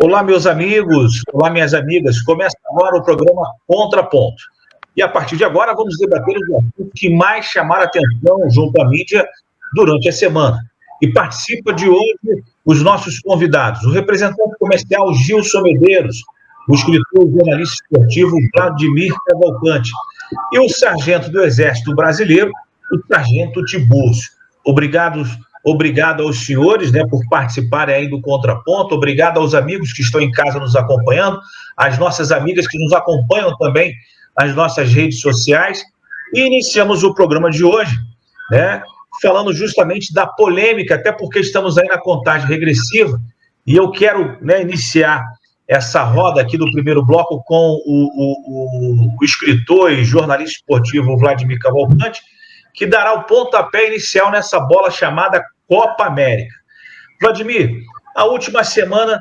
Olá, meus amigos, olá, minhas amigas. Começa agora o programa Contraponto. E a partir de agora vamos debater os assuntos que mais chamaram a atenção junto à mídia durante a semana. E participa de hoje os nossos convidados, o representante comercial Gilson Medeiros, o escritor e jornalista esportivo Vladimir Cavalcante e o sargento do Exército Brasileiro, o sargento Tiburcio. Obrigado aos senhores, por participarem aí do Contraponto, obrigado aos amigos que estão em casa nos acompanhando, às nossas amigas que nos acompanham também nas nossas redes sociais. E iniciamos o programa de hoje, falando justamente da polêmica, até porque estamos aí na contagem regressiva, e eu quero iniciar essa roda aqui do primeiro bloco com o escritor e jornalista esportivo Vladimir Cavalcante, que dará o pontapé inicial nessa bola chamada Copa América. Vladimir, a última semana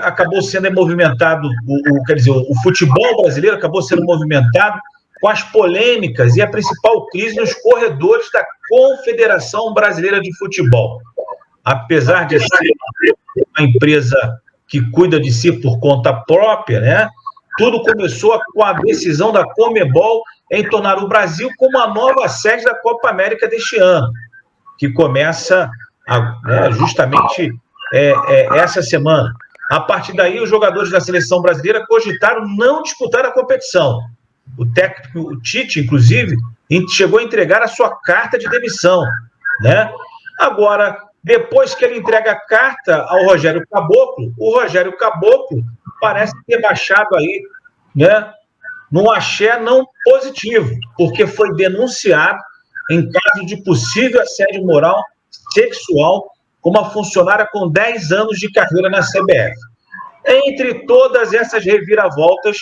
acabou sendo movimentado, o futebol brasileiro acabou sendo movimentado com as polêmicas e a principal crise nos corredores da Confederação Brasileira de Futebol. Apesar de ser uma empresa que cuida de si por conta própria, tudo começou com a decisão da Conmebol em tornar o Brasil como a nova sede da Copa América deste ano, que começa justamente essa semana. A partir daí, os jogadores da seleção brasileira cogitaram não disputar a competição. O técnico, o Tite, inclusive, chegou a entregar a sua carta de demissão. Agora, depois que ele entrega a carta ao Rogério Caboclo, o Rogério Caboclo parece ter baixado aí, num axé não positivo, porque foi denunciado em caso de possível assédio moral sexual com uma funcionária com 10 anos de carreira na CBF. Entre todas essas reviravoltas,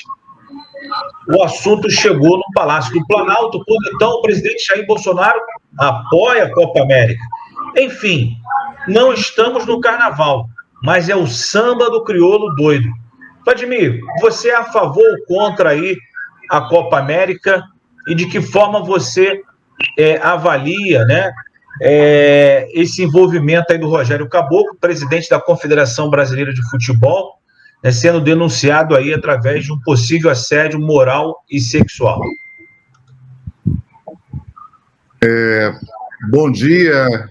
o assunto chegou no Palácio do Planalto, quando então o presidente Jair Bolsonaro apoia a Copa América. Enfim, não estamos no carnaval, mas é o samba do crioulo doido. Vladimir, você é a favor ou contra aí a Copa América e de que forma você avalia, esse envolvimento aí do Rogério Caboclo, presidente da Confederação Brasileira de Futebol, sendo denunciado aí através de um possível assédio moral e sexual? Bom dia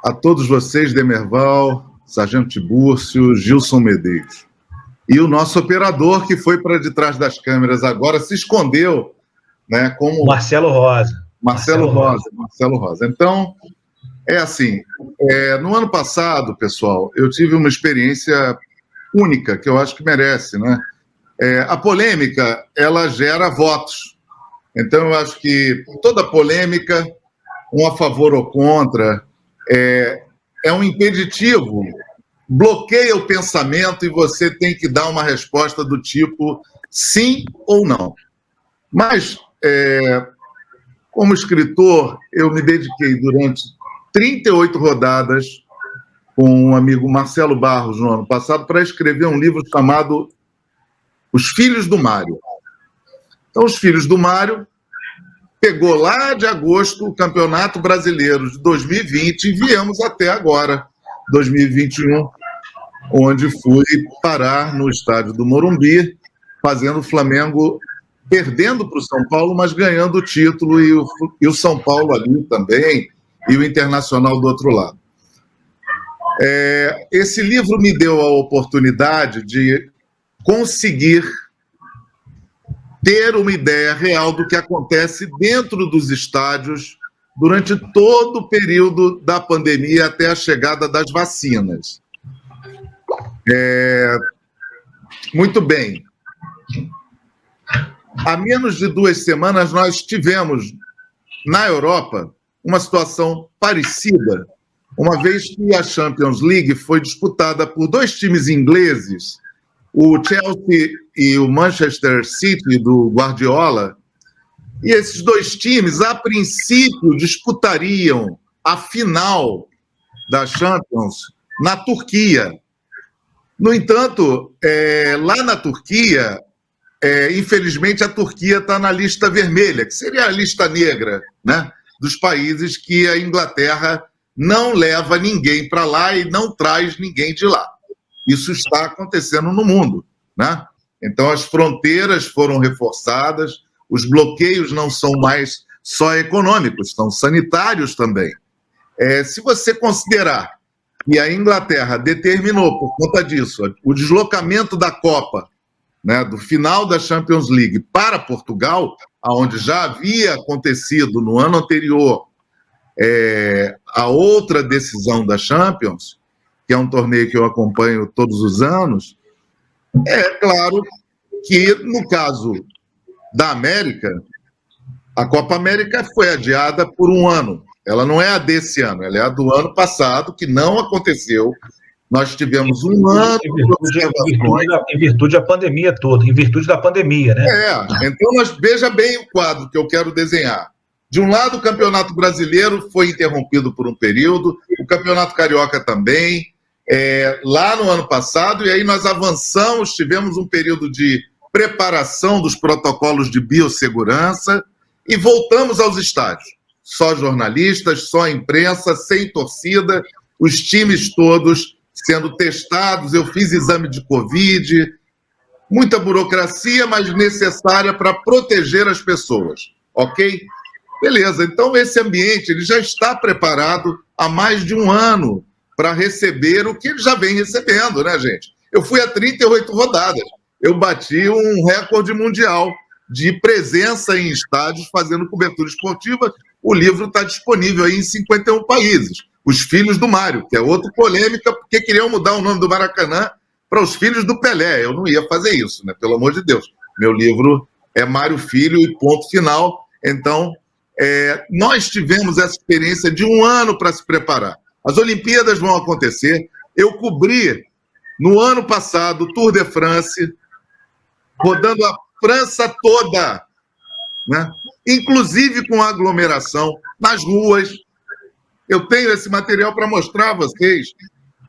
a todos vocês, Demerval, sargento Tiburcio, Gilson Medeiros. E o nosso operador, que foi para de trás das câmeras agora, se escondeu, como... Marcelo Rosa. Marcelo Rosa. Então, é assim, no ano passado, pessoal, eu tive uma experiência única, que eu acho que merece, a polêmica, ela gera votos. Então, eu acho que toda polêmica, um a favor ou contra, é um impeditivo, bloqueia o pensamento e você tem que dar uma resposta do tipo sim ou não. Mas, como escritor, eu me dediquei durante 38 rodadas com um amigo Marcelo Barros no ano passado para escrever um livro chamado Os Filhos do Mário. Então, Os Filhos do Mário pegou lá de agosto o Campeonato Brasileiro de 2020 e viemos até agora, 2021, onde fui parar no estádio do Morumbi, fazendo o Flamengo perdendo para o São Paulo, mas ganhando o título, e o São Paulo ali também, e o Internacional do outro lado. Esse livro me deu a oportunidade de conseguir ter uma ideia real do que acontece dentro dos estádios durante todo o período da pandemia até a chegada das vacinas. Muito bem. Há menos de 2 semanas, nós tivemos, na Europa, uma situação parecida, uma vez que a Champions League foi disputada por 2 times ingleses, o Chelsea e o Manchester City, do Guardiola, e esses 2 times, a princípio, disputariam a final da Champions na Turquia. No entanto, lá na Turquia, infelizmente, a Turquia está na lista vermelha, que seria a lista negra, dos países que a Inglaterra não leva ninguém para lá e não traz ninguém de lá. Isso está acontecendo no mundo, né? Então, as fronteiras foram reforçadas, os bloqueios não são mais só econômicos, são sanitários também. Se você considerar que a Inglaterra determinou, por conta disso, o deslocamento da Copa, né, do final da Champions League para Portugal, onde já havia acontecido no ano anterior a outra decisão da Champions, que é um torneio que eu acompanho todos os anos, é claro que, no caso da América, a Copa América foi adiada por um ano. Ela não é a desse ano, ela é a do ano passado, que não aconteceu. Nós tivemos um ano em virtude da pandemia toda, em virtude da pandemia, né? Então, veja bem o quadro que eu quero desenhar. De um lado, o Campeonato Brasileiro foi interrompido por um período, o Campeonato Carioca também, lá no ano passado, e aí nós avançamos, tivemos um período de preparação dos protocolos de biossegurança e voltamos aos estádios. Só jornalistas, só imprensa, sem torcida, os times todos sendo testados. Eu fiz exame de Covid, muita burocracia, mas necessária para proteger as pessoas, ok? Beleza, então esse ambiente ele já está preparado há mais de um ano para receber o que ele já vem recebendo, né, gente? Eu fui a 38 rodadas, eu bati um recorde mundial de presença em estádios fazendo cobertura esportiva. O livro está disponível aí em 51 países. Os Filhos do Mário, que é outra polêmica, porque queriam mudar o nome do Maracanã para Os Filhos do Pelé. Eu não ia fazer isso, né? Pelo amor de Deus. Meu livro é Mário Filho e ponto final. Então, nós tivemos essa experiência de um ano para se preparar. As Olimpíadas vão acontecer. Eu cobri, no ano passado, o Tour de France, rodando a França toda, né? Inclusive com aglomeração nas ruas. Eu tenho esse material para mostrar a vocês,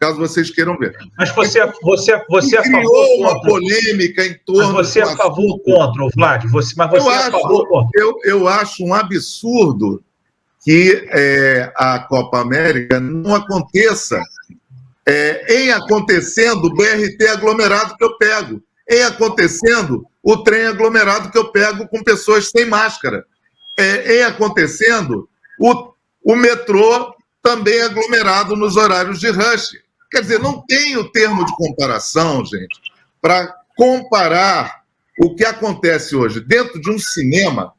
caso vocês queiram ver. Mas você é a favor ou uma polêmica em torno... Mas você é a favor ou contra, Vlad? Mas você é a favor ou contra? Eu acho um absurdo que a Copa América não aconteça em acontecendo o BRT aglomerado que eu pego, em acontecendo o trem aglomerado que eu pego com pessoas sem máscara, em acontecendo o metrô também aglomerado nos horários de rush. Quer dizer, não tem o termo de comparação, gente, para comparar o que acontece hoje dentro de um cinema.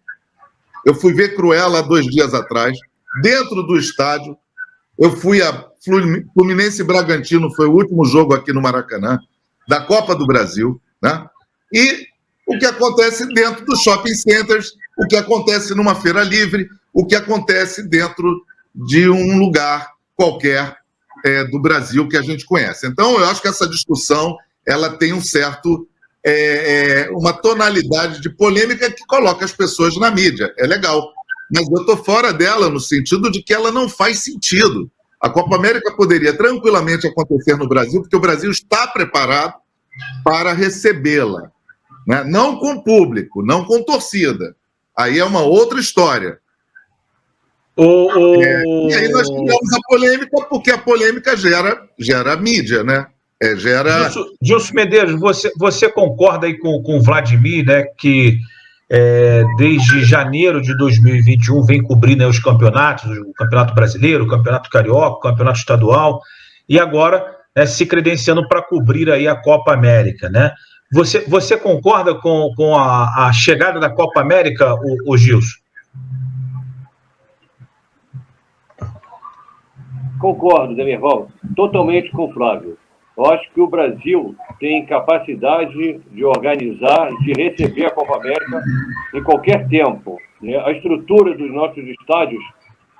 Eu fui ver Cruella há 2 dias atrás, dentro do estádio. Eu fui a Fluminense e Bragantino, foi o último jogo aqui no Maracanã, da Copa do Brasil, né? E o que acontece dentro dos shopping centers, o que acontece numa feira livre, o que acontece dentro de um lugar qualquer do Brasil que a gente conhece. Então, eu acho que essa discussão ela tem um certo, uma tonalidade de polêmica que coloca as pessoas na mídia. É legal, mas eu estou fora dela no sentido de que ela não faz sentido. A Copa América poderia tranquilamente acontecer no Brasil, porque o Brasil está preparado para recebê-la, né? Não com público, não com torcida. Aí é uma outra história. E aí nós tivemos a polêmica, porque a polêmica gera mídia, né? Gilson Medeiros, você concorda aí com o Vladimir, né, que desde janeiro de 2021 vem cobrindo, né, os campeonatos, o Campeonato Brasileiro, o Campeonato Carioca, o Campeonato Estadual, e agora se credenciando para cobrir aí a Copa América, né? Você concorda com a chegada da Copa América, o Gilson? Concordo, Demerval, totalmente com o Flávio. Eu acho que o Brasil tem capacidade de organizar, de receber a Copa América em qualquer tempo, né? A estrutura dos nossos estádios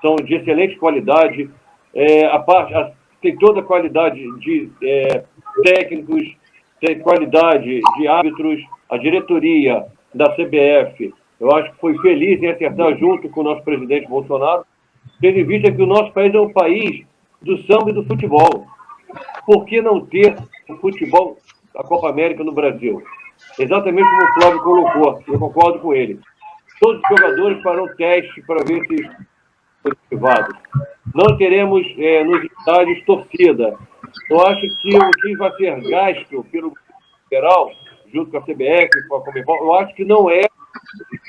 são de excelente qualidade, tem toda a qualidade de técnicos, tem qualidade de árbitros, a diretoria da CBF, eu acho que foi feliz em acertar junto com o nosso presidente Bolsonaro, tendo em vista que o nosso país é um país do samba e do futebol. Por que não ter o futebol, a Copa América no Brasil? Exatamente como o Flávio colocou, eu concordo com ele. Todos os jogadores farão teste para ver se estão motivados. Não teremos nos estádios torcida. Eu acho que o que vai ser gasto pelo federal, junto com a CBF, com a Conmebol, eu acho que não é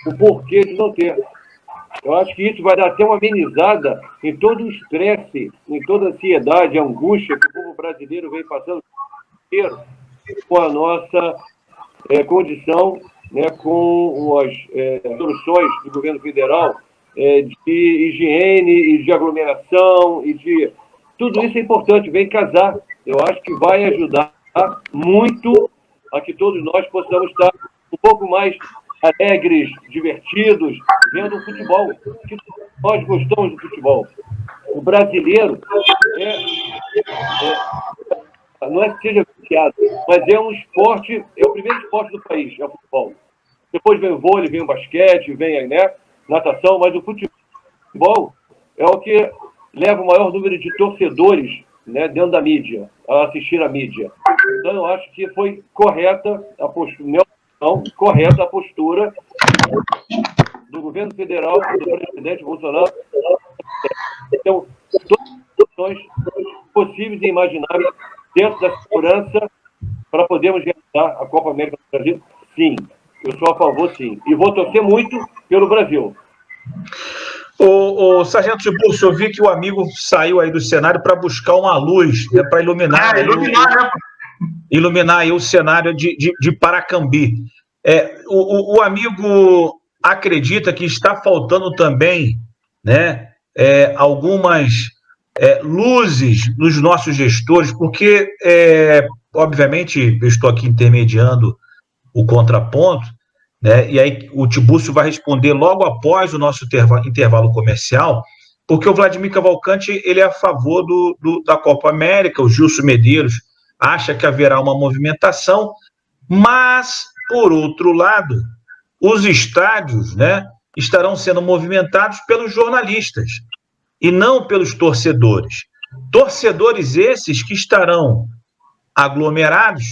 o porquê de não ter. Eu acho que isso vai dar até uma amenizada em todo o estresse, em toda a ansiedade, a angústia que o povo brasileiro vem passando inteiro com a nossa condição, né, com as soluções do governo federal de higiene e de aglomeração e de... Tudo isso é importante, vem casar. Eu acho que vai ajudar muito a que todos nós possamos estar um pouco mais alegres, divertidos, vendo o futebol. Que nós gostamos do futebol. O brasileiro não é que seja viciado, mas é um esporte, é o primeiro esporte do país, é o futebol. Depois vem o vôlei, vem o basquete, vem a natação, mas o futebol é o que leva o maior número de torcedores, né, dentro da mídia, a assistir a mídia. Então, eu acho que foi correta a postura, correta a postura do governo federal, do presidente Bolsonaro. Então, todas as ações possíveis e imagináveis dentro da segurança para podermos realizar a Copa América do Brasil, sim. Eu sou a favor, sim. E vou torcer muito pelo Brasil. O Sargento Tiburcio, eu vi que o amigo saiu aí do cenário para buscar uma luz, né, para iluminar, iluminar aí o cenário de Paracambi. O amigo acredita que está faltando também, né, algumas luzes nos nossos gestores, porque, obviamente, eu estou aqui intermediando o contraponto, né, e aí o Tiburcio vai responder logo após o nosso intervalo comercial, porque o Vladimir Cavalcante ele é a favor da Copa América, o Gilson Medeiros acha que haverá uma movimentação, mas, por outro lado, os estádios, né, estarão sendo movimentados pelos jornalistas e não pelos torcedores. Torcedores esses que estarão aglomerados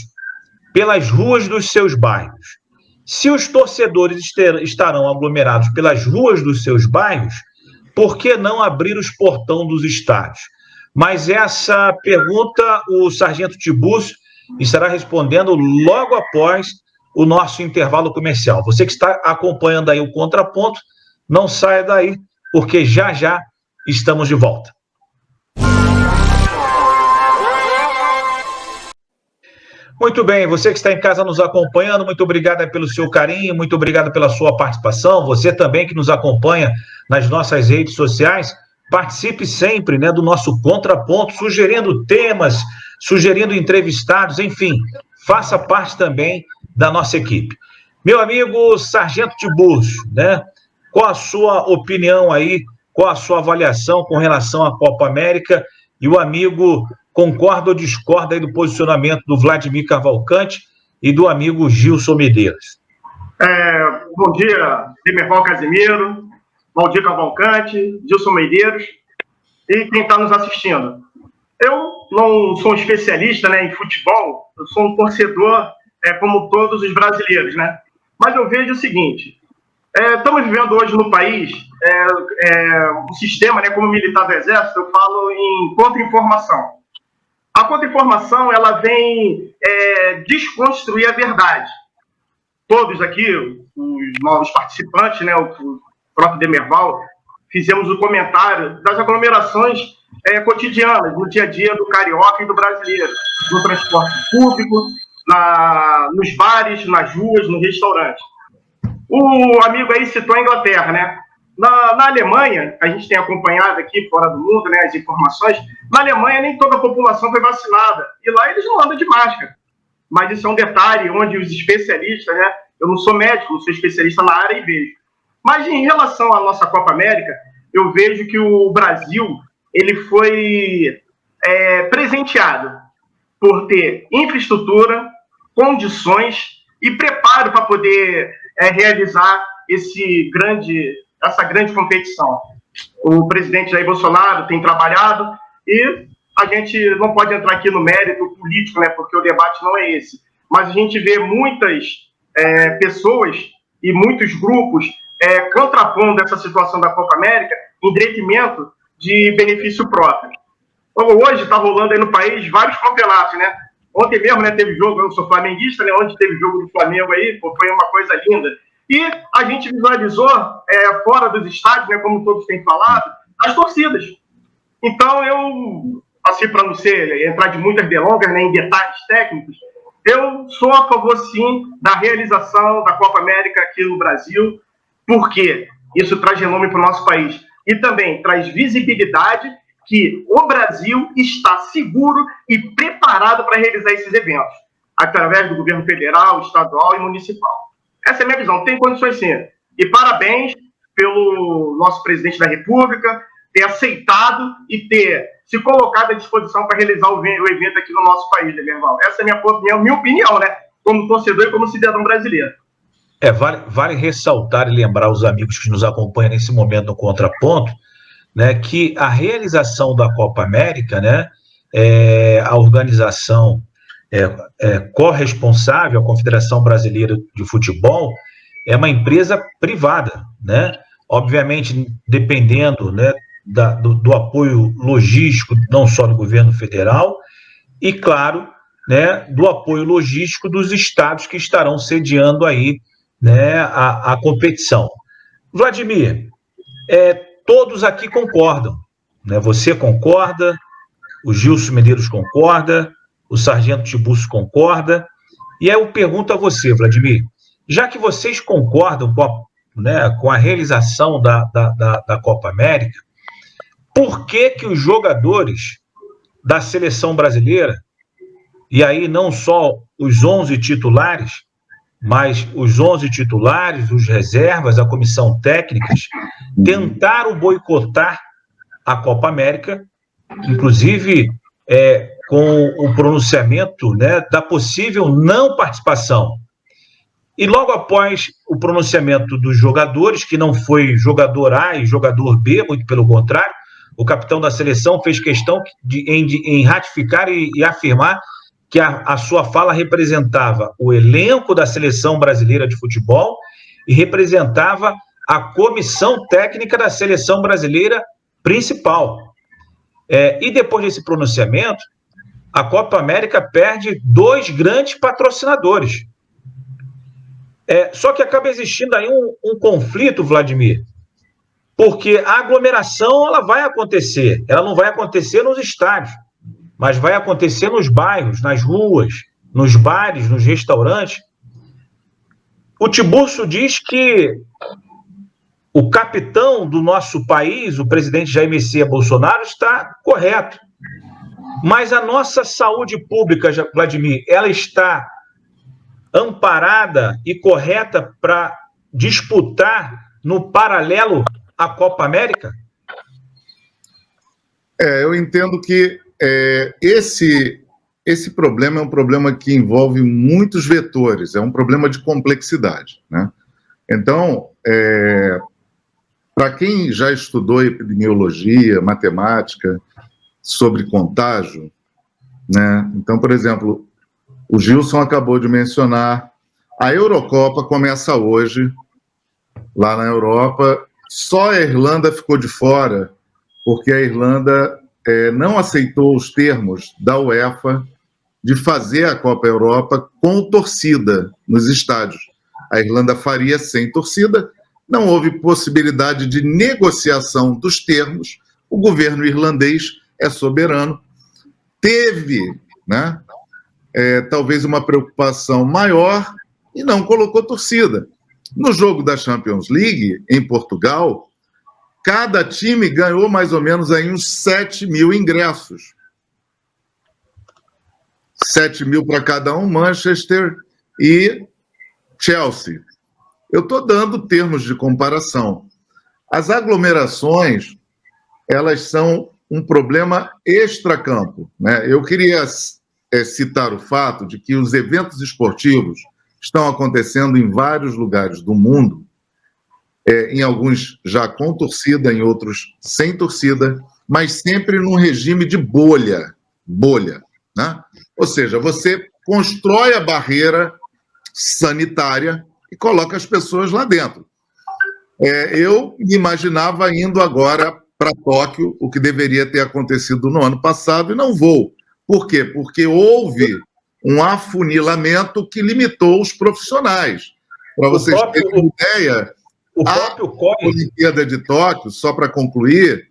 pelas ruas dos seus bairros. Se os torcedores estarão aglomerados pelas ruas dos seus bairros, por que não abrir os portões dos estádios? Mas essa pergunta o Sargento Tiburcio estará respondendo logo após o nosso intervalo comercial. Você que está acompanhando aí o contraponto, não saia daí, porque já estamos de volta. Muito bem, você que está em casa nos acompanhando, muito obrigado pelo seu carinho, muito obrigado pela sua participação. Você também que nos acompanha nas nossas redes sociais, participe sempre, né, do nosso contraponto, sugerindo temas, sugerindo entrevistados, enfim, faça parte também da nossa equipe. Meu amigo Sargento Tiburcio, né, qual a sua opinião aí, qual a sua avaliação com relação à Copa América? E o amigo concorda ou discorda aí do posicionamento do Vladimir Cavalcante e do amigo Gilson Medeiros? Bom dia, Demerval Casimiro, bom dia, Cavalcante, Gilson Medeiros e quem está nos assistindo. Eu não sou um especialista, né, em futebol, eu sou um torcedor como todos os brasileiros, né? Mas eu vejo o seguinte, estamos vivendo hoje no país um sistema, né, como militar do Exército, eu falo em contra-informação. A contra-informação, ela vem desconstruir a verdade. Todos aqui, os novos participantes, né, o próprio Demerval, fizemos o comentário das aglomerações cotidianas, no dia a dia do carioca e do brasileiro, no transporte público, nos bares, nas ruas, no restaurante. O amigo aí citou a Inglaterra, né? Na Alemanha, a gente tem acompanhado aqui fora do mundo, né, as informações, na Alemanha nem toda a população foi vacinada, e lá eles não andam de máscara. Mas isso é um detalhe onde os especialistas, né, eu não sou médico, não sou especialista na área e vejo. Mas em relação à nossa Copa América, eu vejo que o Brasil ele foi presenteado por ter infraestrutura, condições e preparo para poder realizar essa grande competição. O presidente Jair Bolsonaro tem trabalhado e a gente não pode entrar aqui no mérito político, né, porque o debate não é esse. Mas a gente vê muitas pessoas e muitos grupos contrapondo essa situação da Copa América em detrimento de benefício próprio. Hoje está rolando aí no país vários campeonatos, né? Ontem mesmo, né, teve jogo, eu sou flamenguista, né? Ontem teve jogo do Flamengo aí, foi uma coisa linda. E a gente visualizou, fora dos estádios, né, como todos têm falado, as torcidas. Então, eu, assim, para não entrar de muitas delongas, né, em detalhes técnicos, eu sou a favor, sim, da realização da Copa América aqui no Brasil, porque isso traz renome para o nosso país. E também traz visibilidade que o Brasil está seguro e preparado para realizar esses eventos, através do governo federal, estadual e municipal. Essa é a minha visão, tem condições sim. E parabéns pelo nosso presidente da República ter aceitado e ter se colocado à disposição para realizar o evento aqui no nosso país, Demerval. Essa é a minha opinião, né? Como torcedor e como cidadão brasileiro. Vale ressaltar e lembrar os amigos que nos acompanham nesse momento no Contraponto, né, que a realização da Copa América, né, a organização corresponsável, a Confederação Brasileira de Futebol, é uma empresa privada, né? Obviamente, dependendo, né, do apoio logístico, não só do governo federal, e, claro, né, do apoio logístico dos estados que estarão sediando aí, né, a competição. Vladimir, todos aqui concordam, né? Você concorda, o Gilson Medeiros concorda, o Sargento Tiburcio concorda, e aí eu pergunto a você, Vladimir, já que vocês concordam com a realização da Copa América, por que os jogadores da seleção brasileira, e aí não só os 11 titulares, mas os 11 titulares, os reservas, a comissão técnica, tentaram boicotar a Copa América, inclusive com o pronunciamento, né, da possível não participação. E logo após o pronunciamento dos jogadores, que não foi jogador A e jogador B, muito pelo contrário, o capitão da seleção fez questão em ratificar e afirmar que a sua fala representava o elenco da seleção brasileira de futebol e representava a comissão técnica da seleção brasileira principal. E depois desse pronunciamento, a Copa América perde 2 grandes patrocinadores. Só que acaba existindo aí um conflito, Vladimir, porque a aglomeração ela vai acontecer, ela não vai acontecer nos estádios, mas vai acontecer nos bairros, nas ruas, nos bares, nos restaurantes. O Tiburcio diz que o capitão do nosso país, o presidente Jair Messias Bolsonaro, está correto. Mas a nossa saúde pública, Vladimir, ela está amparada e correta para disputar no paralelo a Copa América? Eu entendo que esse problema é um problema que envolve muitos vetores, é um problema de complexidade, né? Então, para quem já estudou epidemiologia, matemática, sobre contágio, né? Então, por exemplo, o Gilson acabou de mencionar, a Eurocopa começa hoje, lá na Europa, só a Irlanda ficou de fora, porque a Irlanda não aceitou os termos da UEFA de fazer a Copa Europa com torcida nos estádios. A Irlanda faria sem torcida, não houve possibilidade de negociação dos termos, o governo irlandês é soberano, teve, né, talvez uma preocupação maior e não colocou torcida. No jogo da Champions League, em Portugal, cada time ganhou mais ou menos aí uns 7 mil ingressos. 7 mil para cada um, Manchester e Chelsea. Eu estou dando termos de comparação. As aglomerações, elas são um problema extracampo, né? Eu queria citar o fato de que os eventos esportivos estão acontecendo em vários lugares do mundo, em alguns já com torcida, em outros sem torcida, mas sempre num regime de bolha, né? Ou seja, você constrói a barreira sanitária e coloca as pessoas lá dentro. Eu me imaginava indo agora para Tóquio, o que deveria ter acontecido no ano passado, e não vou. Por quê? Porque houve um afunilamento que limitou os profissionais. Para vocês terem uma ideia, a Olimpíada de Tóquio, só para concluir,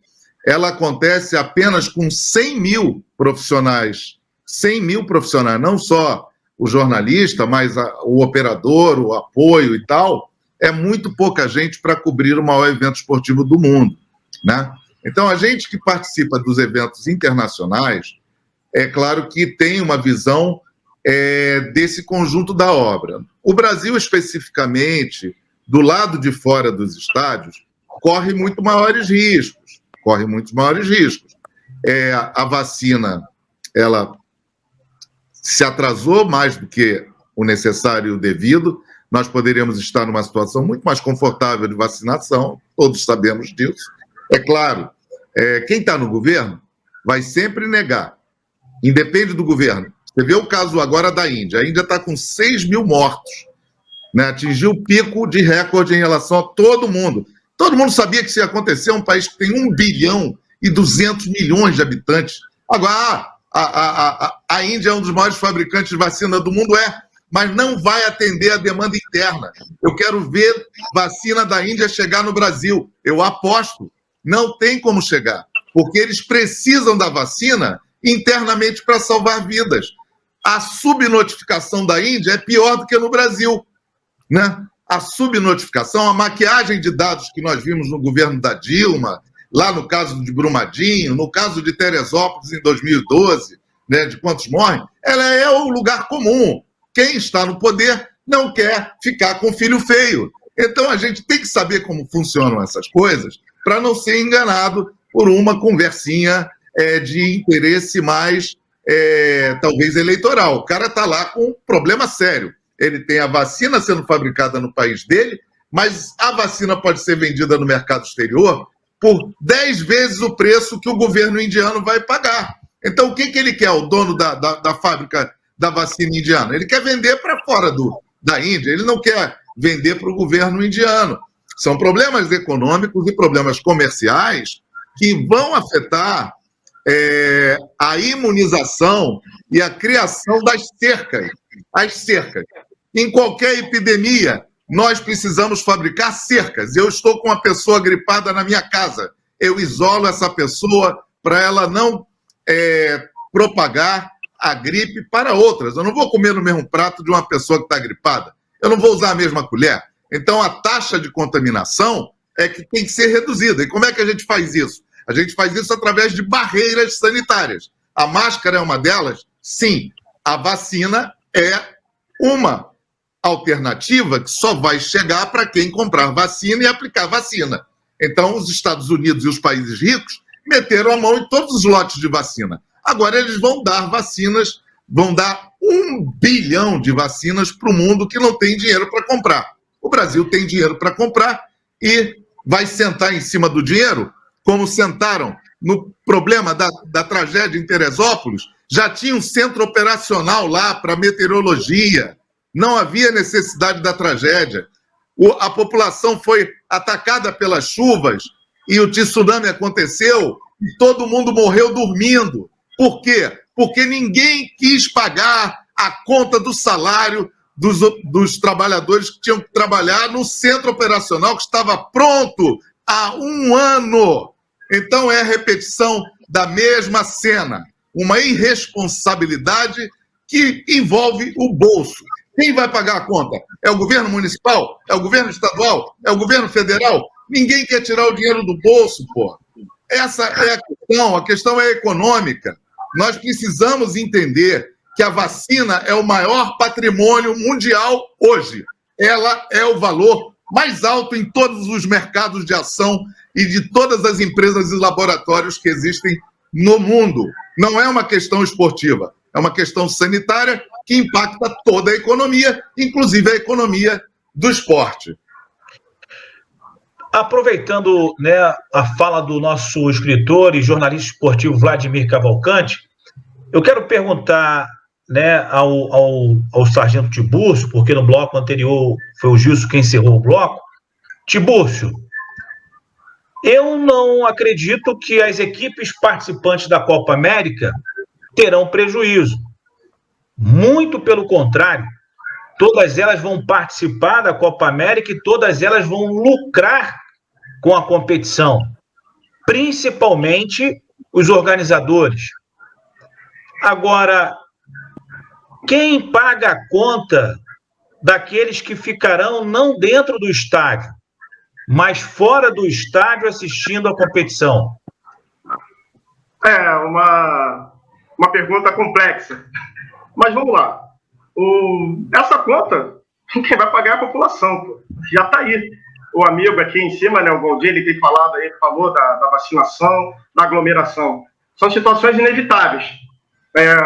ela acontece apenas com 100 mil profissionais. 100 mil profissionais, não só o jornalista, mas o operador, o apoio e tal. É muito pouca gente para cobrir o maior evento esportivo do mundo, né? Então, a gente que participa dos eventos internacionais, é claro que tem uma visão desse conjunto da obra. O Brasil, especificamente, do lado de fora dos estádios, corre muito maiores riscos. A vacina, ela se atrasou mais do que o necessário e o devido. Nós poderíamos estar numa situação muito mais confortável de vacinação, todos sabemos disso. É claro, quem está no governo vai sempre negar, independe do governo. Você vê o caso agora da Índia. A Índia está com 6 mil mortos, né? Atingiu o pico de recorde em relação a todo mundo. Todo mundo sabia que isso ia acontecer, é um país que tem 1 bilhão e 200 milhões de habitantes. Agora, a Índia é um dos maiores fabricantes de vacina do mundo, mas não vai atender a demanda interna. Eu quero ver vacina da Índia chegar no Brasil. Eu aposto, não tem como chegar, porque eles precisam da vacina internamente para salvar vidas. A subnotificação da Índia é pior do que no Brasil, né? A subnotificação, a maquiagem de dados que nós vimos no governo da Dilma, lá no caso de Brumadinho, no caso de Teresópolis em 2012, né, de quantos morrem, ela é o lugar comum. Quem está no poder não quer ficar com filho feio. Então, a gente tem que saber como funcionam essas coisas para não ser enganado por uma conversinha de interesse mais, talvez, eleitoral. O cara está lá com um problema sério. Ele tem a vacina sendo fabricada no país dele, mas a vacina pode ser vendida no mercado exterior por 10 vezes o preço que o governo indiano vai pagar. Então, o que ele quer, o dono da fábrica da vacina indiana? Ele quer vender para fora da Índia, ele não quer vender para o governo indiano. São problemas econômicos e problemas comerciais que vão afetar a imunização e a criação das cercas. As cercas. Em qualquer epidemia, nós precisamos fabricar cercas. Eu estou com uma pessoa gripada na minha casa. Eu isolo essa pessoa para ela não propagar a gripe para outras. Eu não vou comer no mesmo prato de uma pessoa que está gripada. Eu não vou usar a mesma colher. Então, a taxa de contaminação é que tem que ser reduzida. E como é que a gente faz isso? A gente faz isso através de barreiras sanitárias. A máscara é uma delas? Sim. A vacina é uma alternativa que só vai chegar para quem comprar vacina e aplicar vacina. Então, os Estados Unidos e os países ricos meteram a mão em todos os lotes de vacina. Agora, eles vão dar vacinas, vão dar 1 bilhão de vacinas para o mundo que não tem dinheiro para comprar. O Brasil tem dinheiro para comprar e vai sentar em cima do dinheiro, como sentaram no problema da tragédia em Teresópolis. Já tinha um centro operacional lá para meteorologia. Não havia necessidade da tragédia. A população foi atacada pelas chuvas e o tsunami aconteceu e todo mundo morreu dormindo. Por quê? Porque ninguém quis pagar a conta do salário dos trabalhadores que tinham que trabalhar no centro operacional que estava pronto há 1 ano. Então, é a repetição da mesma cena. Uma irresponsabilidade que envolve o bolso. Quem vai pagar a conta? É o governo municipal? É o governo estadual? É o governo federal? Ninguém quer tirar o dinheiro do bolso, pô. Essa é a questão é econômica. Nós precisamos entender que a vacina é o maior patrimônio mundial hoje. Ela é o valor mais alto em todos os mercados de ação e de todas as empresas e laboratórios que existem no mundo. Não é uma questão esportiva, é uma questão sanitária que impacta toda a economia, inclusive a economia do esporte. Aproveitando, né, a fala do nosso escritor e jornalista esportivo Vladimir Cavalcante, eu quero perguntar, né, ao sargento Tiburcio, porque no bloco anterior foi o Gilson quem encerrou o bloco. Tiburcio, Eu não acredito que as equipes participantes da Copa América terão prejuízo. Muito pelo contrário, todas elas vão participar da Copa América e todas elas vão lucrar com a competição, principalmente os organizadores. Agora, quem paga a conta daqueles que ficarão não dentro do estádio, mas fora do estádio assistindo a competição? É uma pergunta complexa. Mas vamos lá. Essa conta, quem vai pagar é a população, pô. Já está aí. O amigo aqui em cima, né, o Valdir, ele tem falado aí, falou da vacinação, da aglomeração. São situações inevitáveis.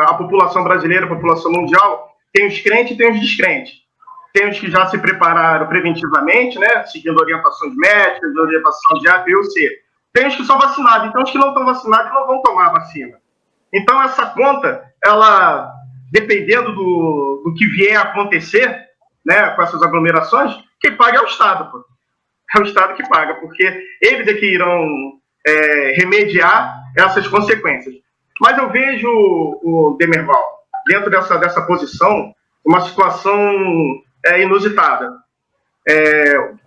A população brasileira, a população mundial, tem os crentes e tem os descrentes. Tem os que já se prepararam preventivamente, né, seguindo orientações médicas, orientação de A, B ou C. Tem os que são vacinados, então os que não estão vacinados não vão tomar a vacina. Então essa conta, ela, dependendo do que vier a acontecer, né, com essas aglomerações, quem paga é o Estado, pô. É o Estado que paga, porque eles é que irão remediar essas consequências. Mas eu vejo, o Demerval, dentro dessa posição, uma situação inusitada.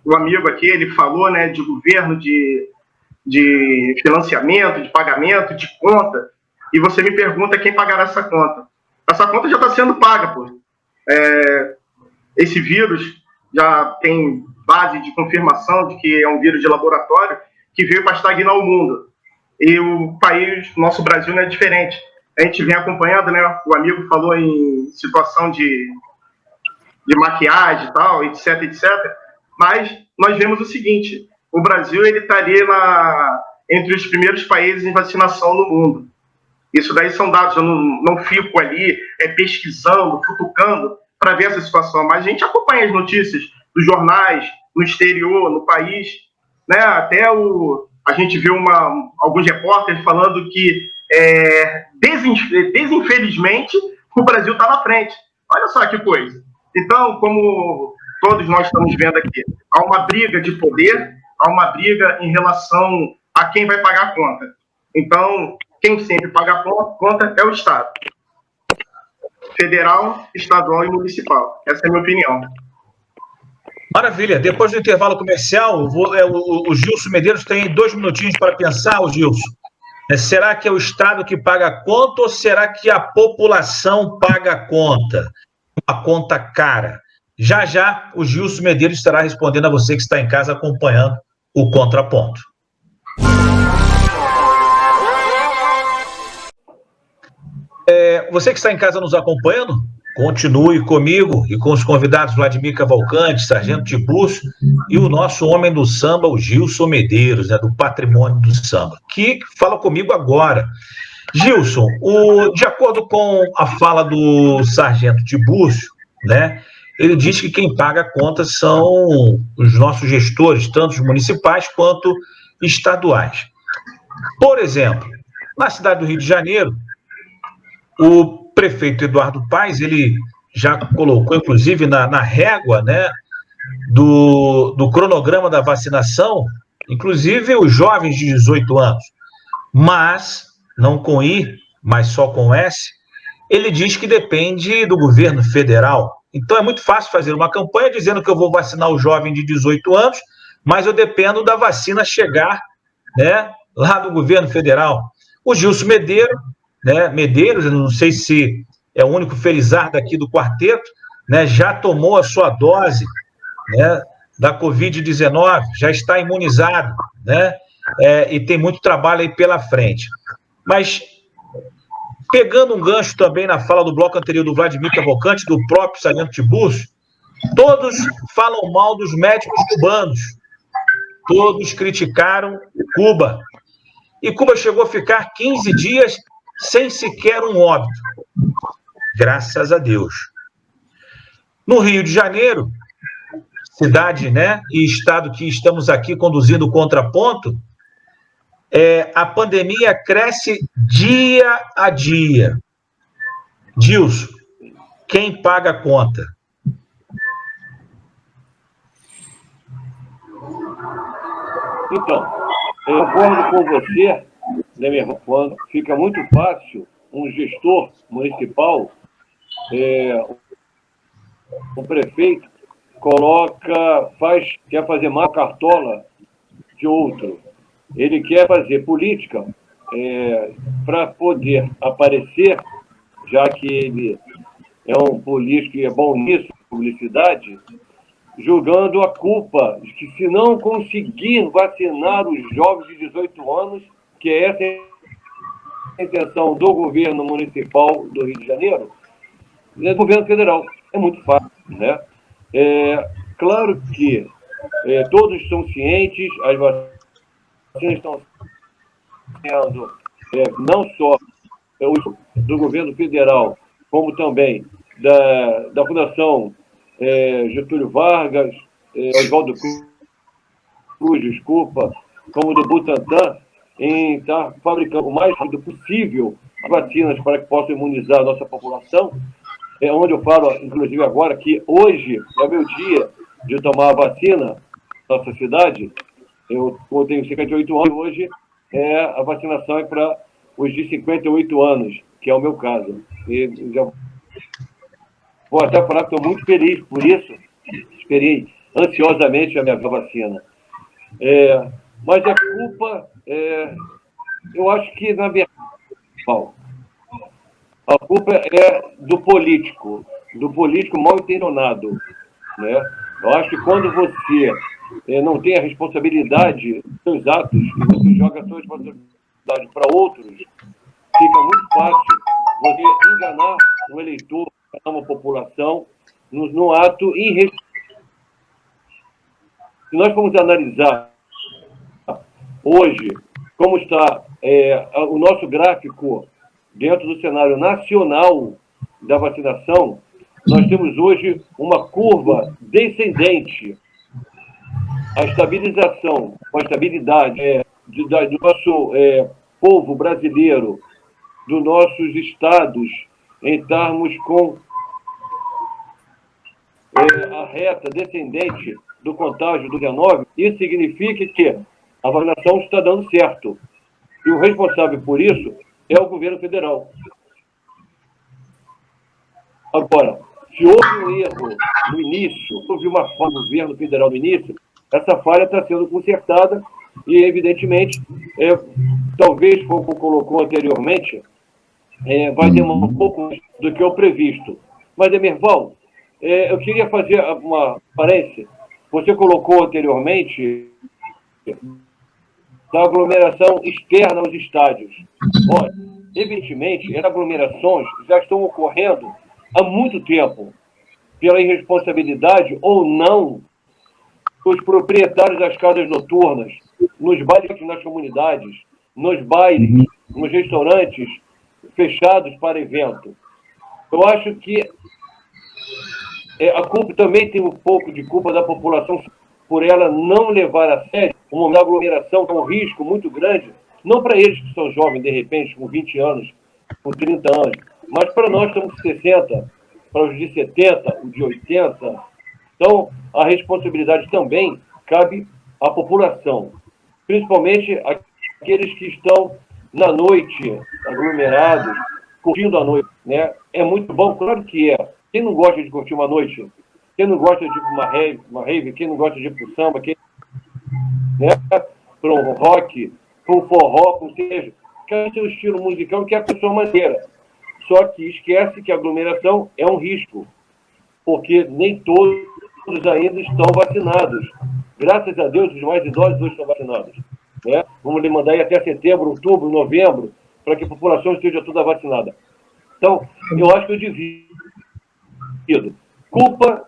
O amigo aqui, ele falou, né, de governo, de financiamento, de pagamento, de conta, e você me pergunta quem pagará essa conta. Essa conta já está sendo paga, pô. Esse vírus já tem base de confirmação de que é um vírus de laboratório que veio para estagnar o mundo. E o país, nosso Brasil, não é diferente. A gente vem acompanhando, né? O amigo falou em situação de maquiagem e tal, etc, etc. Mas nós vemos o seguinte: o Brasil ele estaria entre os primeiros países em vacinação no mundo. Isso daí são dados, eu não fico ali pesquisando, futucando para ver essa situação, mas a gente acompanha as notícias dos jornais, no exterior, no país, né? Até a gente viu alguns repórteres falando que, desinfelizmente, o Brasil está na frente. Olha só que coisa. Então, como todos nós estamos vendo aqui, há uma briga de poder, há uma briga em relação a quem vai pagar a conta. Então, quem sempre paga a conta é o Estado. Federal, estadual e municipal. Essa é a minha opinião. Maravilha. Depois do intervalo comercial, o Gilson Medeiros tem 2 minutinhos para pensar, o Gilson. Será que é o Estado que paga a conta ou será que a população paga a conta? Uma conta cara. Já, já, o Gilson Medeiros estará respondendo a você que está em casa acompanhando o Contraponto. Você que está em casa nos acompanhando, continue comigo e com os convidados Vladimir Cavalcante, Sargento Tiburcio e o nosso homem do samba, o Gilson Medeiros, né, do Patrimônio do Samba, que fala comigo agora. Gilson, de acordo com a fala do Sargento Tiburcio, né, ele diz que quem paga a conta são os nossos gestores, tanto os municipais quanto estaduais. Por exemplo, na cidade do Rio de Janeiro, o prefeito Eduardo Paes, ele já colocou, inclusive, na régua, né, do cronograma da vacinação, inclusive os jovens de 18 anos, mas, não com I, mas só com S, ele diz que depende do governo federal. Então é muito fácil fazer uma campanha dizendo que eu vou vacinar o jovem de 18 anos, mas eu dependo da vacina chegar, né, lá do governo federal. O Gilson Medeiros, eu não sei se é o único felizardo aqui do quarteto, né, já tomou a sua dose, né, da Covid-19, já está imunizado, né, e tem muito trabalho aí pela frente. Mas, pegando um gancho também na fala do bloco anterior do Vladimir Cavalcante, do próprio Sargento Tiburcio, todos falam mal dos médicos cubanos, todos criticaram Cuba, e Cuba chegou a ficar 15 dias sem sequer um óbito. Graças a Deus. No Rio de Janeiro, cidade, né, e estado que estamos aqui conduzindo o Contraponto, a pandemia cresce dia a dia. Gilson, quem paga a conta? Então, Eu concordo com você, né, quando fica muito fácil um gestor municipal, um prefeito, quer fazer mal cartola de outro. Ele quer fazer política para poder aparecer, já que ele é um político e é bom nisso, publicidade, julgando a culpa de que, se não conseguir vacinar os jovens de 18 anos, que é essa a intenção do governo municipal do Rio de Janeiro, do governo federal. É muito fácil, né? Claro que todos são cientes, as vacinas estão sendo não só do governo federal, como também da Fundação Getúlio Vargas, Oswaldo Cruz, desculpa, como do Butantan, em estar fabricando o mais rápido possível vacinas para que possam imunizar a nossa população. Onde eu falo, inclusive agora, que hoje é o meu dia de tomar a vacina na nossa cidade. Eu tenho 58 anos e hoje a vacinação é para os de 58 anos, que é o meu caso. E já vou até falar que estou muito feliz por isso. Esperei ansiosamente a minha vacina. Mas a culpa, eu acho que, na verdade, a culpa é do político mal intencionado, né? Eu acho que quando você não tem a responsabilidade dos seus atos e você joga a sua responsabilidade para outros, fica muito fácil você enganar um eleitor, uma população, no ato irresponsável. Se nós formos analisar hoje como está o nosso gráfico dentro do cenário nacional da vacinação, nós temos hoje uma curva descendente. A estabilização, a estabilidade do nosso povo brasileiro, dos nossos estados, em estarmos com a reta descendente do contágio do 19, isso significa que a vacinação está dando certo. E o responsável por isso é o governo federal. Agora, se houve um erro no início, houve uma falha do governo federal no início, essa falha está sendo consertada e, evidentemente, talvez, como colocou anteriormente, vai demorar um pouco mais do que o previsto. Mas, Demerval, eu queria fazer uma parência. Você colocou anteriormente da aglomeração externa aos estádios. Olha, evidentemente, essas aglomerações já estão ocorrendo há muito tempo, pela irresponsabilidade ou não dos proprietários das casas noturnas, nos bailes nas comunidades, nos bailes, nos restaurantes fechados para evento. Eu acho que a culpa também tem um pouco de culpa da população por ela não levar a sério uma aglomeração, que é um risco muito grande, não para eles que são jovens, de repente, com 20 anos, com 30 anos, mas para nós que estamos com 60, para os de 70, os de 80. Então, a responsabilidade também cabe à população, principalmente aqueles que estão na noite, aglomerados, curtindo a noite, né? É muito bom, claro que é. Quem não gosta de curtir uma noite? Quem não gosta de ir para uma rave? Quem não gosta de ir para o samba? Para um rock, para um forró, para seja, quer ter o estilo musical que é a sua maneira. Só que esquece que a aglomeração é um risco, porque nem todos ainda estão vacinados. Graças a Deus, os mais idosos hoje estão vacinados. Né? Vamos lhe mandar aí até setembro, outubro, novembro, para que a população esteja toda vacinada. Então, eu acho que eu divido culpa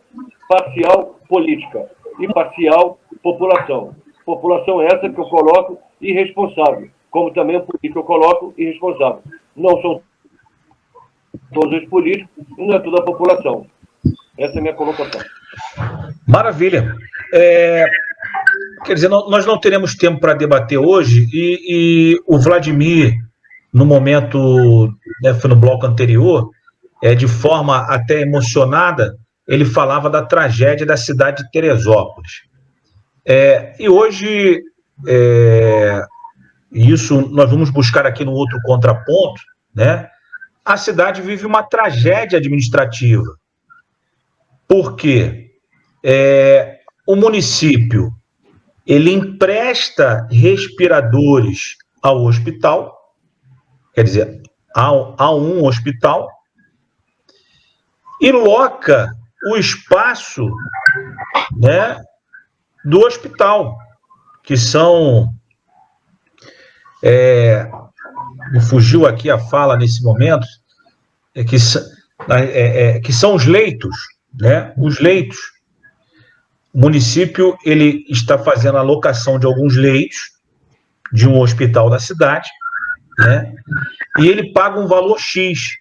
parcial política e parcial população. População essa que eu coloco irresponsável, como também a política eu coloco irresponsável. Não são todos os políticos e não é toda a população. Essa é a minha colocação. Maravilha. Quer dizer, nós não teremos tempo para debater hoje e o Vladimir, no momento, né, foi no bloco anterior, de forma até emocionada, ele falava da tragédia da cidade de Teresópolis. E hoje isso nós vamos buscar aqui no outro contraponto, né? A cidade vive uma tragédia administrativa. Por quê? O município, ele empresta respiradores ao hospital, quer dizer, a um hospital, e loca o espaço, né, do hospital, que são... me fugiu aqui a fala nesse momento, que são os leitos, né? Os leitos. O município, ele está fazendo a locação de alguns leitos de um hospital da cidade, né? E ele paga um valor X.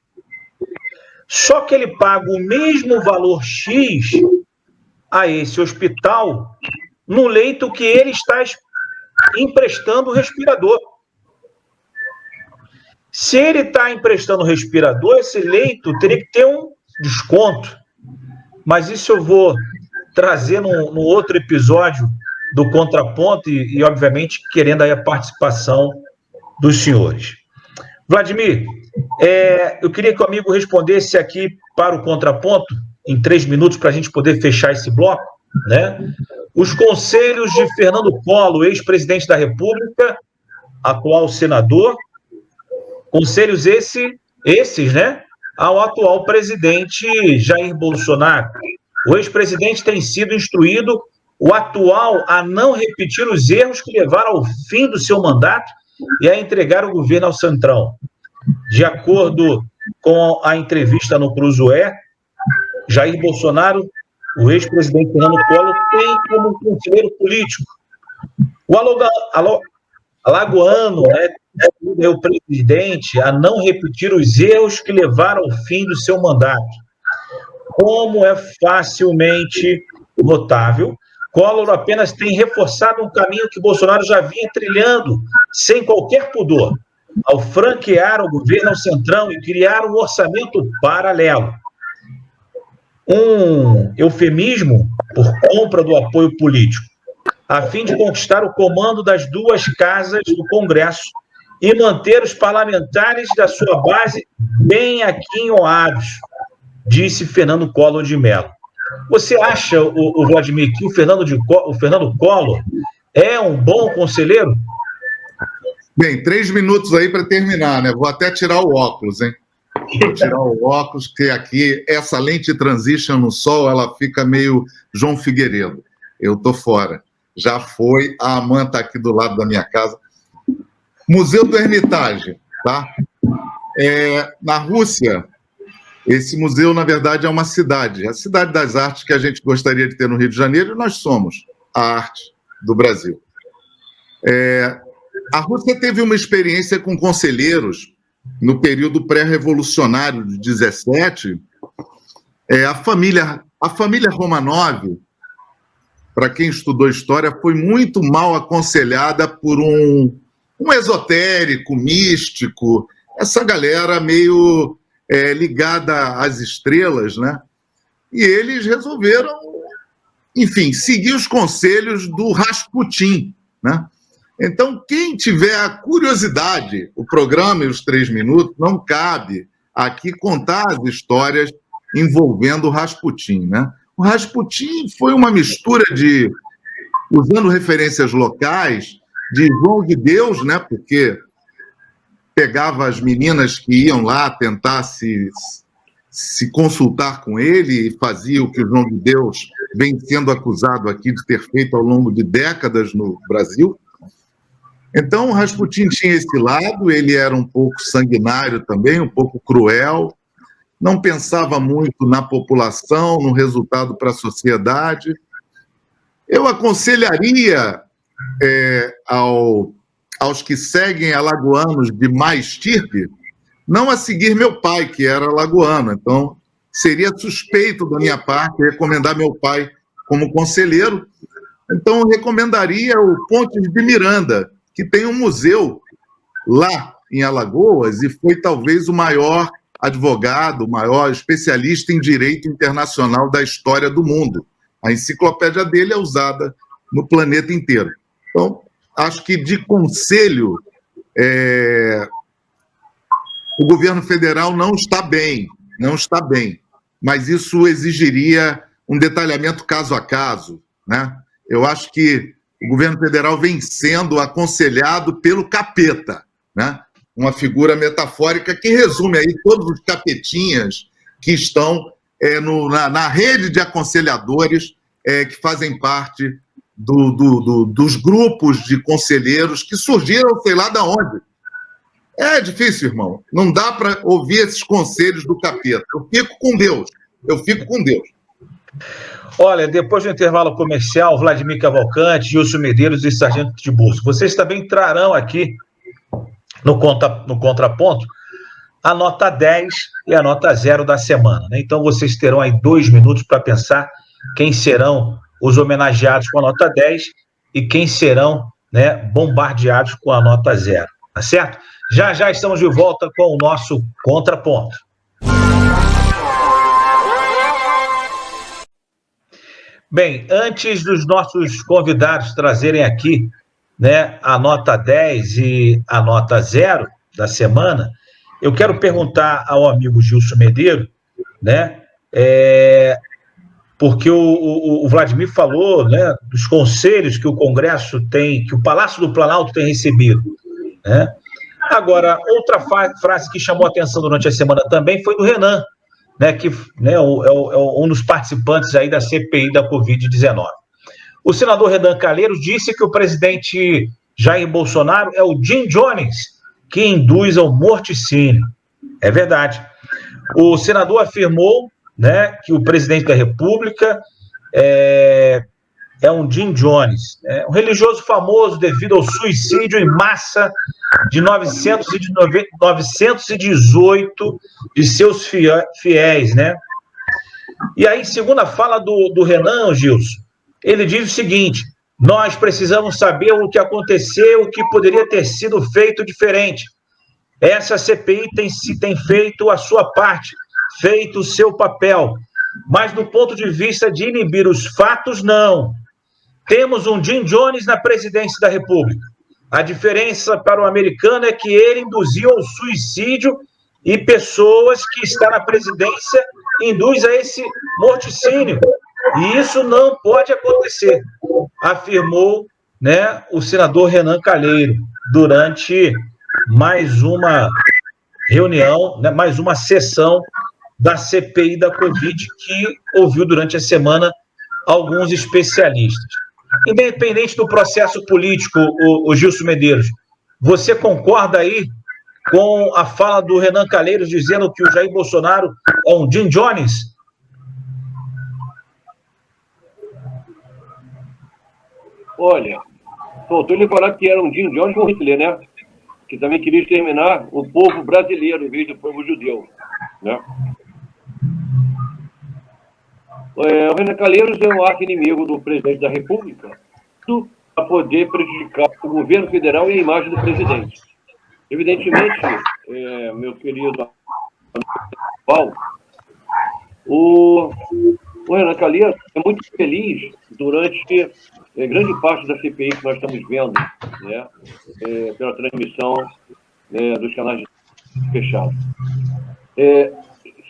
Só que ele paga o mesmo valor X a esse hospital no leito que ele está emprestando o respirador. Se ele está emprestando o respirador, esse leito teria que ter um desconto. Mas isso eu vou trazer no outro episódio do Contraponto e, obviamente, querendo aí a participação dos senhores. Vladimir, eu queria que o amigo respondesse aqui para o Contraponto, em 3 minutos, para a gente poder fechar esse bloco, né? Os conselhos de Fernando Collor, ex-presidente da República, atual senador, conselhos esses, né, ao atual presidente Jair Bolsonaro. O ex-presidente tem sido instruído, o atual, a não repetir os erros que levaram ao fim do seu mandato e a entregar o governo ao Centrão. De acordo com a entrevista no Cruzoé, Jair Bolsonaro, o ex-presidente Fernando Collor, tem como conselheiro político o alagoano, né, o presidente a não repetir os erros que levaram ao fim do seu mandato. Como é facilmente notável, Collor apenas tem reforçado um caminho que Bolsonaro já vinha trilhando, sem qualquer pudor, ao franquear o governo ao Centrão e criar um orçamento paralelo. Um eufemismo por compra do apoio político, a fim de conquistar o comando das 2 casas do Congresso e manter os parlamentares da sua base bem aquinhoados, disse Fernando Collor de Mello. Você acha, o Vladimir, que o Fernando Collor é um bom conselheiro? Bem, 3 minutos aí para terminar, né? Vou até tirar o óculos, hein? Vou tirar o óculos, porque aqui essa lente transition no sol, ela fica meio João Figueiredo. Eu tô fora. Já foi, a Amanda está aqui do lado da minha casa. Museu do Hermitage, tá? Na Rússia, esse museu, na verdade, é uma cidade. A cidade das artes que a gente gostaria de ter no Rio de Janeiro, e nós somos a arte do Brasil. A Rússia teve uma experiência com conselheiros no período pré-revolucionário de 17. A família Romanov, para quem estudou história, foi muito mal aconselhada por um esotérico, místico, essa galera meio ligada às estrelas, né? E eles resolveram, enfim, seguir os conselhos do Rasputin, né? Então, quem tiver a curiosidade, o programa e os 3 minutos, não cabe aqui contar as histórias envolvendo o Rasputin, né? O Rasputin foi uma mistura de, usando referências locais, de João de Deus, né? Porque pegava as meninas que iam lá tentar se consultar com ele e fazia o que o João de Deus vem sendo acusado aqui de ter feito ao longo de décadas no Brasil. Então, o Rasputin tinha esse lado, ele era um pouco sanguinário também, um pouco cruel, não pensava muito na população, no resultado para a sociedade. Eu aconselharia aos que seguem alagoanos de má estirpe não a seguir meu pai, que era alagoano. Então, seria suspeito da minha parte recomendar meu pai como conselheiro. Então, eu recomendaria o Pontes de Miranda, que tem um museu lá em Alagoas e foi talvez o maior advogado, o maior especialista em direito internacional da história do mundo. A enciclopédia dele é usada no planeta inteiro. Então, acho que de conselho, o governo federal não está bem, mas isso exigiria um detalhamento caso a caso, né? Eu acho que o governo federal vem sendo aconselhado pelo capeta, né? Uma figura metafórica que resume aí todos os capetinhas que estão na rede de aconselhadores que fazem parte dos grupos de conselheiros que surgiram, sei lá de onde. É difícil, irmão. Não dá para ouvir esses conselhos do capeta. Eu fico com Deus. Olha, depois do intervalo comercial, Vladimir Cavalcante, Gilson Medeiros e Sargento Tiburcio, vocês também trarão aqui no contraponto a nota 10 e a nota 0 da semana, né? Então vocês terão aí 2 minutos para pensar quem serão os homenageados com a nota 10 e quem serão, né, bombardeados com a nota 0, tá certo? Já já estamos de volta com o nosso contraponto. Bem, antes dos nossos convidados trazerem aqui, né, a nota 10 e a nota 0 da semana, eu quero perguntar ao amigo Gilson Medeiros, né, porque o Vladimir falou, né, dos conselhos que o Congresso tem, que o Palácio do Planalto tem recebido, né? Agora, outra frase que chamou a atenção durante a semana também foi do Renan, né, que, né, é um dos participantes aí da CPI da Covid-19. O senador Renan Calheiros disse que o presidente Jair Bolsonaro é o Jim Jones, que induz ao morticínio. É verdade. O senador afirmou, né, que o presidente da República é um Jim Jones, um religioso famoso devido ao suicídio em massa de 918 de seus fiéis, né? E aí, segundo a fala do Renan, Gilson, ele diz o seguinte: nós precisamos saber o que aconteceu, o que poderia ter sido feito diferente. Essa CPI tem feito a sua parte, feito o seu papel, mas do ponto de vista de inibir os fatos, não. Temos um Jim Jones na presidência da República. A diferença para o americano é que ele induziu ao suicídio e pessoas que estão na presidência induz a esse morticínio. E isso não pode acontecer, afirmou, né, o senador Renan Calheiros durante mais uma reunião, né, mais uma sessão da CPI da Covid que ouviu durante a semana alguns especialistas. Independente do processo político, o Gilson Medeiros, você concorda aí com a fala do Renan Calheiros dizendo que o Jair Bolsonaro é um Jim Jones? Olha, faltou ele falar que era um Jim Jones com Hitler, né? Que também queria exterminar o povo brasileiro em vez do povo judeu, né? O Renan Calheiros é um arqui-inimigo do presidente da República para poder prejudicar o governo federal e a imagem do presidente. Evidentemente, meu querido Paulo, o Renan Calheiros é muito feliz durante grande parte da CPI que nós estamos vendo, né, pela transmissão dos canais fechados.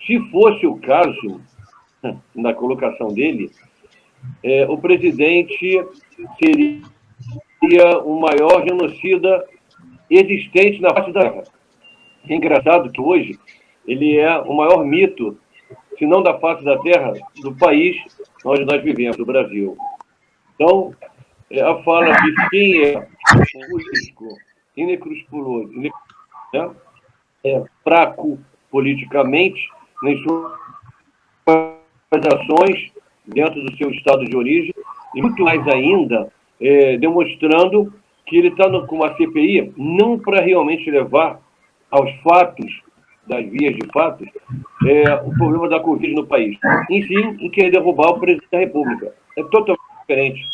Se fosse o caso, na colocação dele, o presidente seria o maior genocida existente na face da Terra. É engraçado que hoje ele é o maior mito, se não da face da Terra, do país onde nós vivemos, do Brasil. Então, a fala de quem é político, inescrupuloso, né, fraco politicamente, nas suas ações dentro do seu estado de origem, e muito mais ainda, demonstrando que ele está com uma CPI não para realmente levar aos fatos, das vias de fatos, o problema da Covid no país. Enfim, em querer derrubar o presidente da República. É totalmente diferente,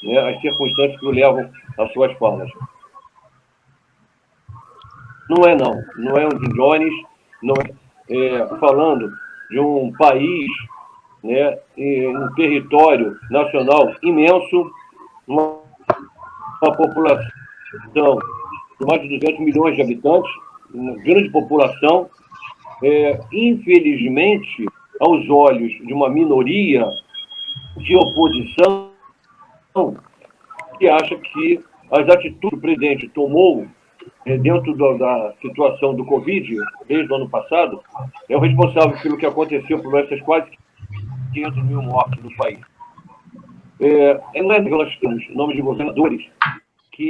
né, as circunstâncias que o levam às suas falas. Não é um Jim Jones, não é, falando de um país, né, um território nacional imenso, uma uma população de mais de 200 milhões de habitantes, uma grande população, infelizmente, aos olhos de uma minoria de oposição, que acha que as atitudes que o presidente tomou dentro da situação do Covid, desde o ano passado, é o responsável pelo que aconteceu por essas quase 500 mil mortes no país. Nós temos nomes de governadores que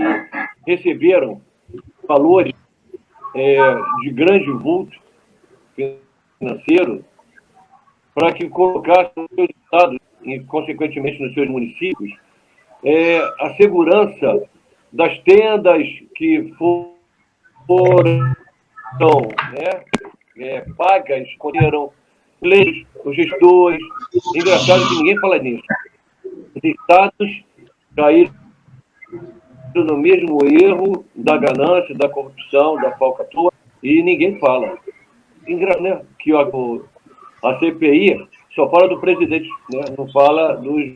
receberam valores de grande vulto financeiro para que colocassem nos seus estados e, consequentemente, nos seus municípios, a segurança das tendas que foram pagas, escolheram leis, os gestores. Engraçado que ninguém fala nisso. Os estados caíram no mesmo erro da ganância, da corrupção, da falcatrua, e ninguém fala. Engraçado, né? Que a CPI só fala do presidente, né? Não fala dos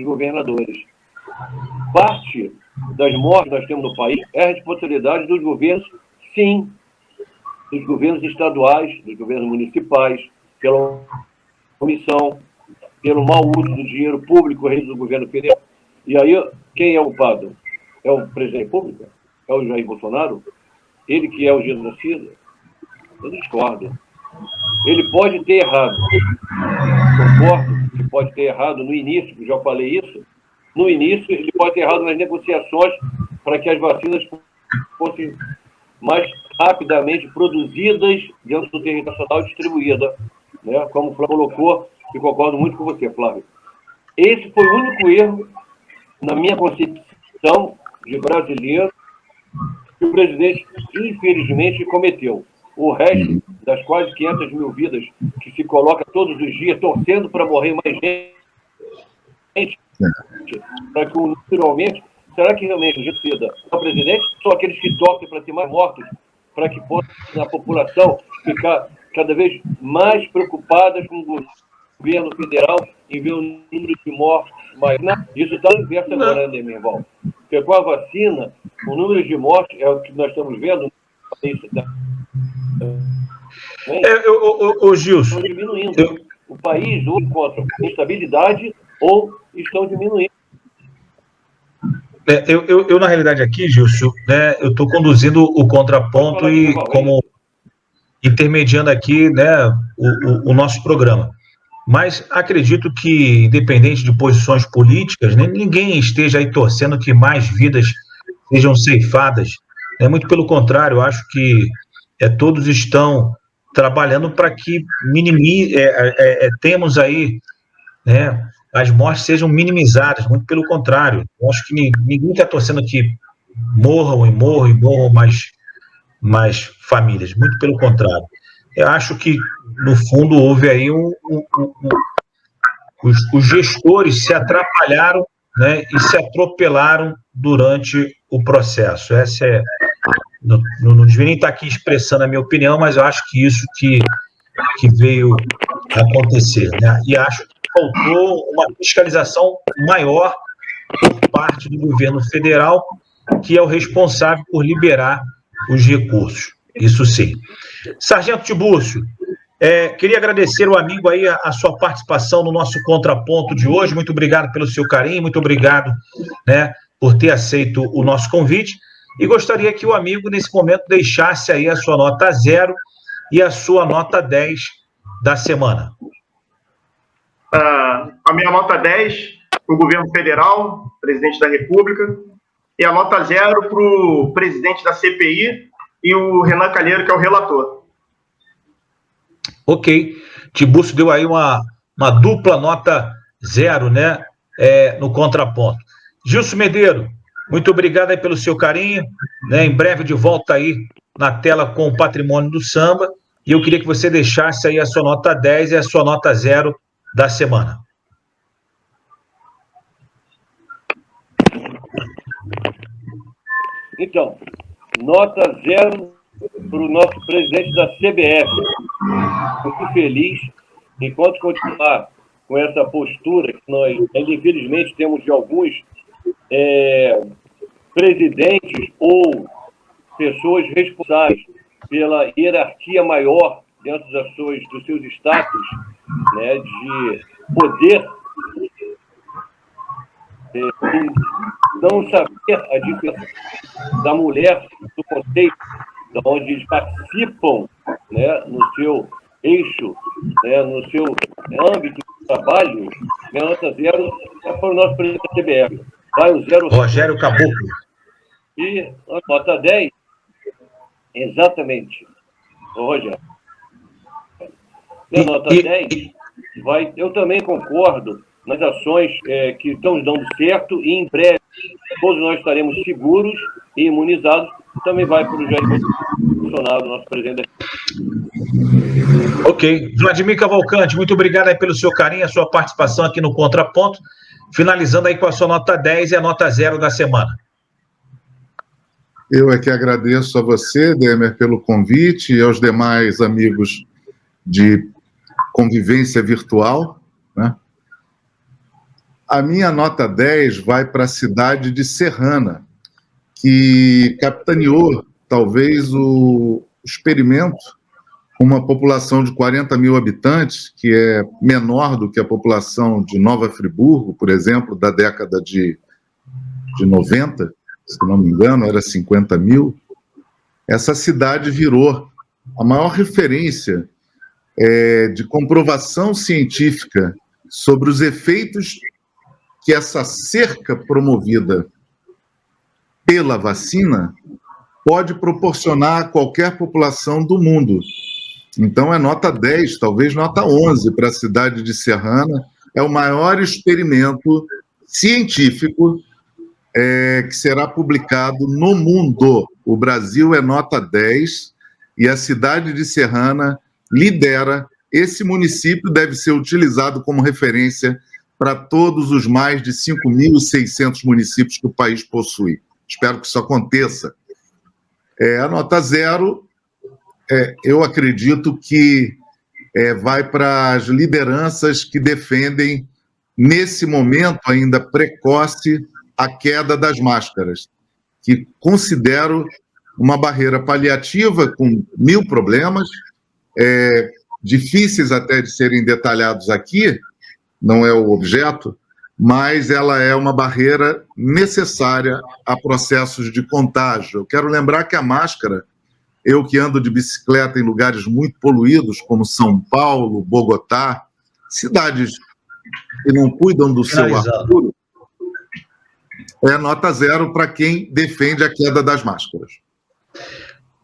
governadores. Parte das mortes que nós temos no país é a responsabilidade dos governos, sim, dos governos estaduais, dos governos municipais, pela omissão, pelo mau uso do dinheiro público do governo federal. E aí, quem é o culpado? É o presidente da República? É o Jair Bolsonaro? Ele que é o genocida? Eu discordo. Ele pode ter errado. Concordo que pode ter errado no início, já falei isso. No início, ele pode ter errado nas negociações para que as vacinas fossem mais rapidamente produzidas dentro do território nacional e distribuídas, né? Como o Flávio colocou, e concordo muito com você, Flávio. Esse foi o único erro, na minha concepção de brasileiro, que o presidente, infelizmente, cometeu. O resto das quase 500 mil vidas que se coloca todos os dias, torcendo para morrer mais gente, para que o número aumente. Será que realmente o genocida é o presidente? São aqueles que torcem para ter mais mortos, para que possa a população ficar cada vez mais preocupada com o governo federal em ver o número de mortos maior. Isso está no inverso agora, né, meu irmão? Porque com a vacina, o número de mortes é o que nós estamos vendo. Gilson. Estão diminuindo. O país ou encontra instabilidade ou estão diminuindo. Na realidade, aqui, Gilson, né, eu estou conduzindo o contraponto e como intermediando aqui, né, o nosso programa. Mas acredito que, independente de posições políticas, né, ninguém esteja aí torcendo que mais vidas sejam ceifadas. Muito pelo contrário, eu acho que todos estão trabalhando para que temos aí, né, as mortes sejam minimizadas, muito pelo contrário. Eu acho que ninguém está torcendo que morram mais famílias, muito pelo contrário. Eu acho que, no fundo, houve aí os gestores se atrapalharam, né, e se atropelaram durante o processo. Não devia nem estar aqui expressando a minha opinião, mas eu acho que isso que veio acontecer, né? E acho que faltou uma fiscalização maior por parte do governo federal, que é o responsável por liberar os recursos. Isso sim. Sargento Tibúrcio, queria agradecer o amigo aí a sua participação no nosso contraponto de hoje. Muito obrigado pelo seu carinho, muito obrigado, né, por ter aceito o nosso convite. E gostaria que o amigo, nesse momento, deixasse aí a sua nota 0 e a sua nota 10 da semana. A minha nota 10 para o governo federal, presidente da República, e a nota 0 para o presidente da CPI e o Renan Calheiro, que é o relator. Ok. Tibúrcio deu aí uma dupla nota 0, né, no contraponto. Gilson Medeiro, muito obrigado aí pelo seu carinho, né? Em breve de volta aí na tela com o Patrimônio do Samba, e eu queria que você deixasse aí a sua nota 10 e a sua nota 0 da semana. Então, nota 0 para o nosso presidente da CBF. Muito feliz, enquanto continuar com essa postura que nós, infelizmente, temos de alguns presidentes ou pessoas responsáveis pela hierarquia maior dentro dos seus status, né, de poder, não saber a diferença da mulher do contexto, onde eles participam, né, no seu eixo, né, no seu âmbito de trabalho, minha nota 0 é para o nosso presidente da TBF. Vai o 0. Rogério Caboclo. E a nota 10, exatamente, o Rogério. Minha nota 10 vai. Eu também concordo nas ações que estão dando certo, e em breve todos nós estaremos seguros e imunizados. Também vai para o Jair Bolsonaro, nosso presidente. Ok. Vladimir Cavalcante, muito obrigado aí pelo seu carinho, a sua participação aqui no Contraponto. Finalizando aí com a sua nota 10 e a nota 0 da semana. Eu é que agradeço a você, Demer, pelo convite, e aos demais amigos de convivência virtual, né? A minha nota 10 vai para a cidade de Serrana, que capitaneou, talvez, o experimento com uma população de 40 mil habitantes, que é menor do que a população de Nova Friburgo, por exemplo, da década de 90, se não me engano, era 50 mil. Essa cidade virou a maior referência de comprovação científica sobre os efeitos que essa cerca promovida pela vacina pode proporcionar a qualquer população do mundo. Então é nota 10, talvez nota 11 para a cidade de Serrana. É o maior experimento científico que será publicado no mundo. O Brasil é nota 10 e a cidade de Serrana lidera. Esse município deve ser utilizado como referência para todos os mais de 5.600 municípios que o país possui. Espero que isso aconteça. A nota 0, eu acredito que vai para as lideranças que defendem, nesse momento ainda precoce, a queda das máscaras, que considero uma barreira paliativa com 1000 problemas, difíceis até de serem detalhados aqui, não é o objeto, mas ela é uma barreira necessária a processos de contágio. Eu quero lembrar que a máscara, eu que ando de bicicleta em lugares muito poluídos, como São Paulo, Bogotá, cidades que não cuidam do seu ar puro, é nota 0 para quem defende a queda das máscaras.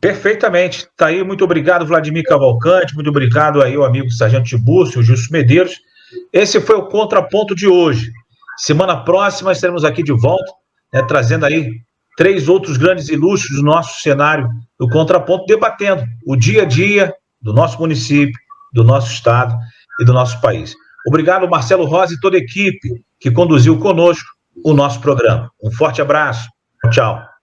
Perfeitamente. Tá aí, muito obrigado, Vladimir Cavalcante, muito obrigado aí ao amigo Sargento Tibúrcio, o Gilson Medeiros. Esse foi o Contraponto de hoje. Semana próxima estaremos aqui de volta, né, trazendo aí 3 outros grandes ilustres do nosso cenário do Contraponto, debatendo o dia a dia do nosso município, do nosso estado e do nosso país. Obrigado, Marcelo Rosa e toda a equipe que conduziu conosco o nosso programa. Um forte abraço. Tchau.